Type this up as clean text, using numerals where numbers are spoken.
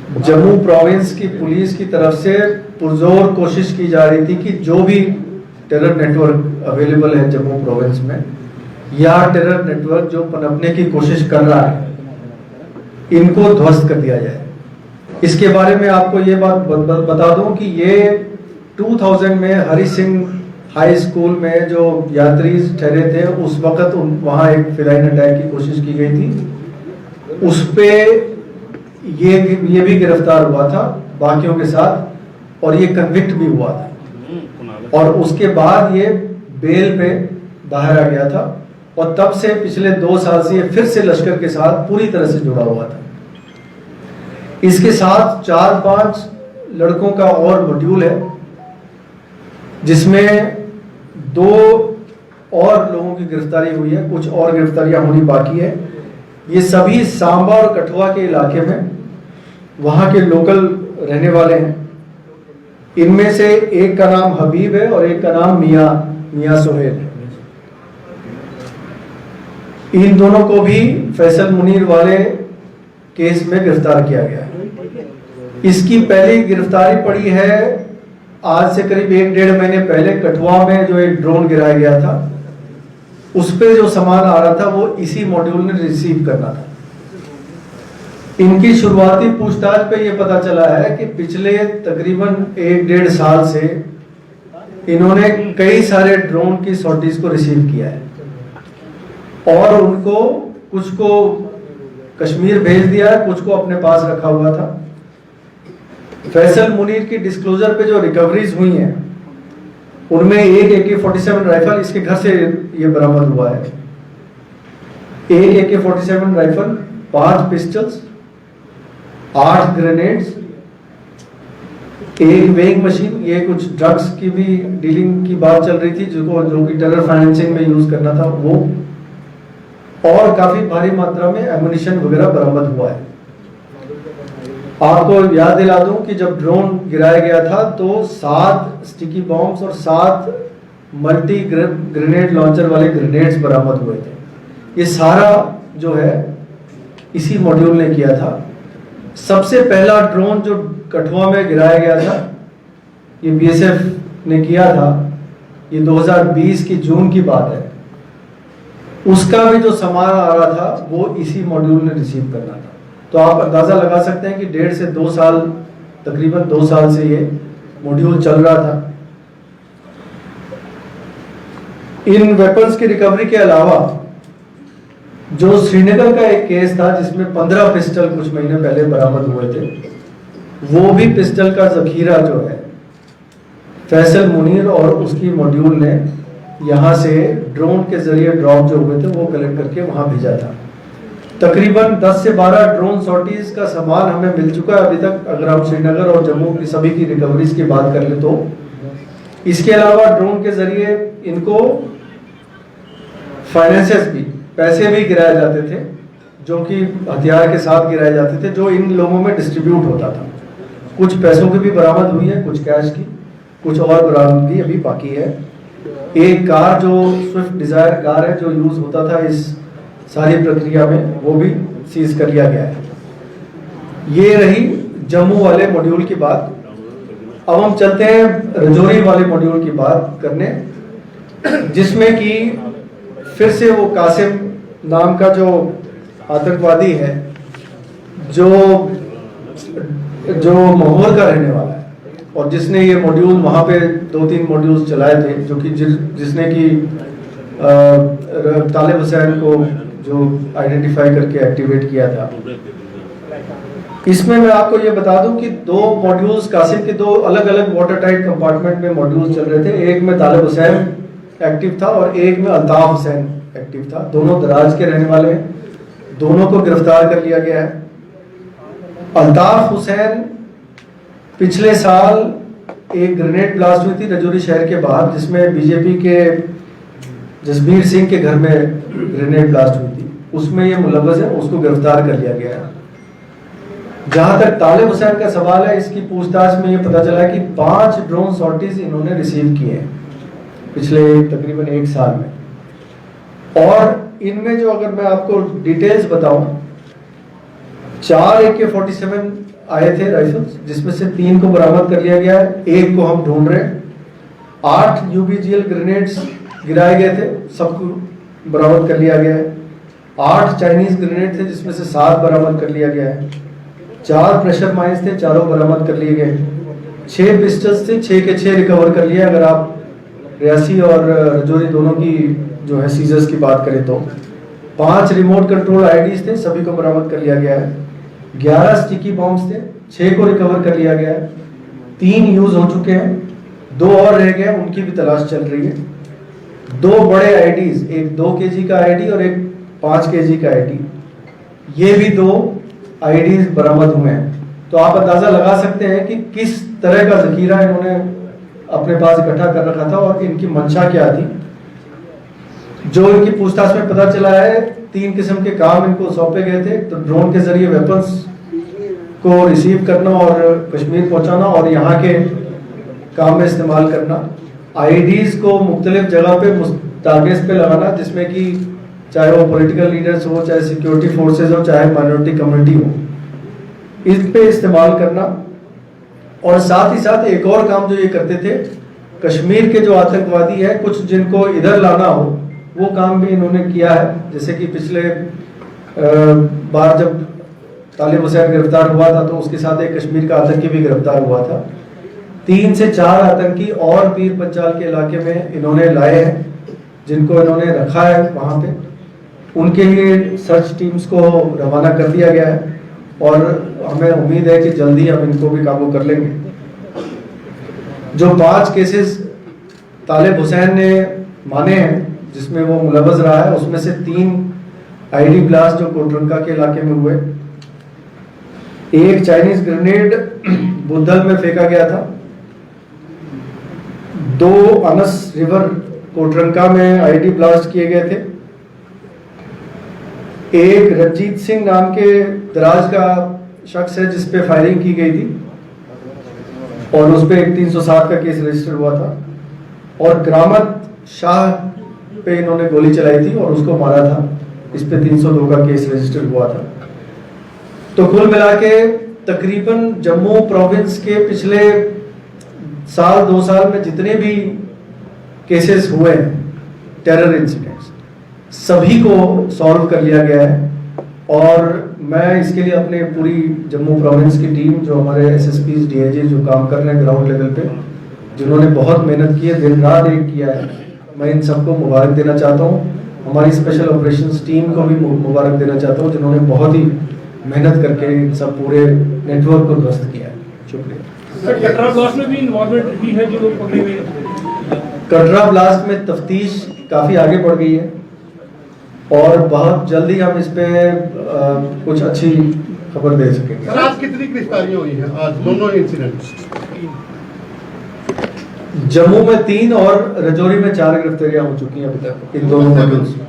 Jammu province की police की तरफ से पुरजोर कोशिश की जा रही थी कि जो भी टेरर नेटवर्क अवेलेबल है जम्मू प्रोविंस में या टेरर नेटवर्क जो पनपने की कोशिश कर रहा है, इनको ध्वस्त कर दिया जाए। इसके बारे में आपको ये बात बता दूं कि ये 2000 में हरि सिंह हाई स्कूल में जो यात्री ठहरे थे उस वक्त वहाँ एक फिलाइन अटैक की कोशिश की गई थी। उस पे ये भी गिरफ्तार हुआ था बाकियों के साथ और ये कन्विक्ट भी हुआ था और उसके बाद ये बेल पे बाहर आ गया था और तब से पिछले 2 साल से ये फिर से लश्कर के साथ पूरी तरह से जुड़ा हुआ था। इसके साथ 4-5 लड़कों का और मॉड्यूल है जिसमें 2 और लोगों की गिरफ्तारी हुई है, कुछ और गिरफ्तारियां होनी बाकी है। ये सभी सांबा और कठुआ के इलाके में वहां के लोकल रहने वाले हैं। इनमें से एक का नाम हबीब है और एक का नाम मियां सोहेल है। इन दोनों को भी फैसल मुनीर वाले केस में गिरफ्तार किया गया है। इसकी पहली गिरफ्तारी पड़ी है आज से करीब 1-1.5 महीने पहले कठुआ में जो एक ड्रोन गिराया गया था, उस पे जो सामान आ रहा था वो इसी मॉड्यूल ने रिसीव करना था। इनकी शुरुआती पूछताछ पे ये पता चला है कि पिछले तकरीबन 1-1.5 साल से इन्होंने कई सारे ड्रोन की सॉर्टीज को रिसीव किया है और उनको कुछ को कश्मीर भेज दिया है, कुछ को अपने पास रखा हुआ था। फैसल मुनीर की डिस्क्लोजर पे जो रिकवरीज हुई हैं उनमें एक AK-47 राइफल इसके घर से ये बरामद हुआ है, एक AK-47 राइफल, 5 पिस्टल्स, 8 ग्रेनेड्स, एक वेइंग मशीन। ये कुछ ड्रग्स की भी डीलिंग की बात चल रही थी जो कि टेरर फाइनेंसिंग में यूज करना था वो, और काफी भारी मात्रा में एमुनिशन वगैरह बरामद हुआ है। आपको याद दिला दूं कि जब ड्रोन गिराया गया था तो 7 स्टिकी बॉम्ब्स और 7 मल्टी ग्रेनेड लॉन्चर वाले ग्रेनेड्स बरामद हुए थे। ये सारा जो है इसी मॉड्यूल ने किया था। सबसे पहला ड्रोन जो कठुआ में गिराया गया था ये BSF ने किया था, ये 2020 की जून की बात है। उसका भी जो सामान आ रहा था वो इसी मॉड्यूल ने रिसीव करना था। तो आप अंदाजा लगा सकते हैं कि 1.5 से 2 साल, तकरीबन 2 साल से ये मॉड्यूल चल रहा था। इन वेपन्स की रिकवरी के अलावा जो श्रीनगर का एक केस था जिसमें 15 पिस्टल कुछ महीने पहले बरामद हुए थे, वो भी पिस्टल का जखीरा जो है फैसल मुनीर और उसकी मॉड्यूल ने यहाँ से ड्रोन के जरिए ड्रॉप जो हुए थे वो कलेक्ट करके वहां भेजा था। तकरीबन 10 से 12 ड्रोन सॉर्टीज का सामान हमें मिल चुका है अभी तक, अगर हम श्रीनगर और जम्मू की सभी की रिकवरीज की बात कर ले तो। इसके अलावा ड्रोन के जरिए इनको फाइनेंसेस भी, पैसे भी गिराए जाते थे जो कि हथियार के साथ गिराए जाते थे, जो इन लोगों में डिस्ट्रीब्यूट होता था। कुछ पैसों की भी बरामद हुई है, कुछ कैश की, कुछ और बरामदगी अभी बाकी है। एक कार जो स्विफ्ट डिजायर कार है जो यूज होता था इस सारी प्रक्रिया में, वो भी सीज कर लिया गया है। ये रही जम्मू वाले मॉड्यूल की बात। अब हम चलते हैं रजौरी वाले मॉड्यूल की बात करने, जिसमें कि फिर से वो कासिम नाम का जो आतंकवादी है जो महोर का रहने वाला है और जिसने ये मॉड्यूल वहाँ पे 2-3 मॉड्यूल्स चलाए थे, जो कि जिसने कि तालिब हुसैन को जो आइडेंटिफाई करके एक्टिवेट किया था। इसमें मैं आपको ये बता दूं कि 2 मॉड्यूल्स कासिम के 2 अलग अलग वाटर टाइट कंपार्टमेंट में मॉड्यूल्स चल रहे थे। एक में तालिब हुसैन एक्टिव था और एक में अल्ताफ हुसैन एक्टिव था। दोनों दराज के रहने वाले हैं, दोनों को गिरफ्तार कर लिया गया है। अल्ताफ हुसैन पिछले साल एक ग्रेनेड ब्लास्ट हुई थी रजौरी शहर के बाहर, जिसमें बीजेपी के जसबीर सिंह के घर में ग्रेनेड ब्लास्ट हुई थी, उसमें ये मुलव्वस है, उसको गिरफ्तार कर लिया गया है। जहां तक तालिब हुसैन का सवाल है, इसकी पूछताछ में ये पता चला कि 5 ड्रोन सॉर्टीज इन्होंने रिसीव किए हैं पिछले तकरीबन 1 साल में। और इनमें जो, अगर मैं आपको डिटेल्स बताऊं 4 AK-47 आए थे राइफल्स, जिसमें से 3 को बरामद कर लिया गया है, 1 को हम ढूंढ रहे हैं। 8 UBGL ग्रेनेड्स गिराए गए थे, सबको बरामद कर लिया गया है। 8 चाइनीज ग्रेनेड थे, जिसमें से 7 बरामद कर लिया गया है। 4 प्रेशर माइंस थे, चारों बरामद कर लिए गए। 6 पिस्टल्स थे, 6 के 6 रिकवर कर लिया। अगर आप रियासी और रजौरी दोनों की जो है सीजर्स की बात करें तो 5 रिमोट कंट्रोल IEDs थे, सभी को बरामद कर लिया गया है। 11 स्टिकी बॉम्ब्स थे, 6 को रिकवर कर लिया गया है। 3 यूज हो चुके हैं, 2 और रह गए, उनकी भी तलाश चल रही है। 2 बड़े IEDs, एक 2 kg का IED और एक 5 kg का IED, ये भी 2 IEDs बरामद हुए हैं। तो आप अंदाजा लगा सकते हैं कि किस तरह का जखीरा इन्होंने अपने पास इकट्ठा कर रखा था और इनकी मंशा क्या थी। जो इनकी पूछताछ में पता चला है, 3 किस्म के काम इनको सौंपे गए थे। तो ड्रोन के जरिए वेपन्स को रिसीव करना और कश्मीर पहुंचाना और यहाँ के काम में इस्तेमाल करना। IEDs को मुख्तलिफ जगह पे टारगेट्स पे लगाना, जिसमें कि चाहे वो पॉलिटिकल लीडर्स हो, चाहे सिक्योरिटी फोर्सेज हो, चाहे माइनॉरिटी कम्युनिटी हो, इस पे इस्तेमाल करना। और साथ ही साथ एक और काम जो ये करते थे, कश्मीर के जो आतंकवादी है कुछ जिनको इधर लाना हो, वो काम भी इन्होंने किया है। जैसे कि पिछले बार जब तालिब हुसैन गिरफ्तार हुआ था, तो उसके साथ एक कश्मीर का आतंकी भी गिरफ्तार हुआ था। 3 से 4 आतंकी और पीर पंचाल के इलाके में इन्होंने लाए हैं, जिनको इन्होंने रखा है वहाँ पे। उनके लिए सर्च टीम्स को रवाना कर दिया गया है और हमें उम्मीद है कि जल्दी हम इनको भी काबू कर लेंगे। जो 5 केसेस तालिब हुसैन ने माने हैं, जिसमें वो मुलव्वस रहा है, उसमें से 3 IED ब्लास्ट जो कोटरंका के इलाके में हुए, 1 चाइनीज ग्रेनेड बुद्धल में फेंका गया था, 2 अनस रिवर कोटरंका में IED ब्लास्ट किए गए थे, 1 रंजीत सिंह नाम के दराज का शख्स है जिस पे फायरिंग की गई थी और उस पे एक 307 का केस रजिस्टर हुआ था, और करामत शाह पे इन्होंने गोली चलाई थी और उसको मारा था, इस पे 302 का केस रजिस्टर हुआ था। तो कुल मिला के तकरीबन जम्मू प्रोविंस के पिछले 2 साल में जितने भी केसेस हुए टेरर इंसिडेंट्स, सभी को सॉल्व कर लिया गया है। और मैं इसके लिए अपने पूरी जम्मू प्रोविंस की टीम, जो हमारे SSPs DIG जो काम कर रहे हैं ग्राउंड लेवल पे, जिन्होंने बहुत मेहनत की है, दिन रात एक किया है, मैं इन सबको मुबारक देना चाहता हूँ। हमारी स्पेशल ऑपरेशंस टीम को भी मुबारक देना चाहता हूँ, जिन्होंने बहुत ही मेहनत करके इन सब पूरे नेटवर्क को ध्वस्त किया है। शुक्रिया। कटरा ब्लास्ट में भी इन्वॉल्वमेंट भी है जो लोग पकड़े हुए हैं। कटरा ब्लास्ट में तफ्तीश काफ़ी आगे बढ़ गई है और बहुत जल्दी हम इस पे कुछ अच्छी खबर दे सकेंगे। सर, आज कितनी गिरफ्तारियां हुई हैं आज दोनों इंसिडेंट? जम्मू में 3 और रजौरी में 4 गिरफ्तारियां हो चुकी हैं अभी तक इन दोनों मॉड्यूल्स में।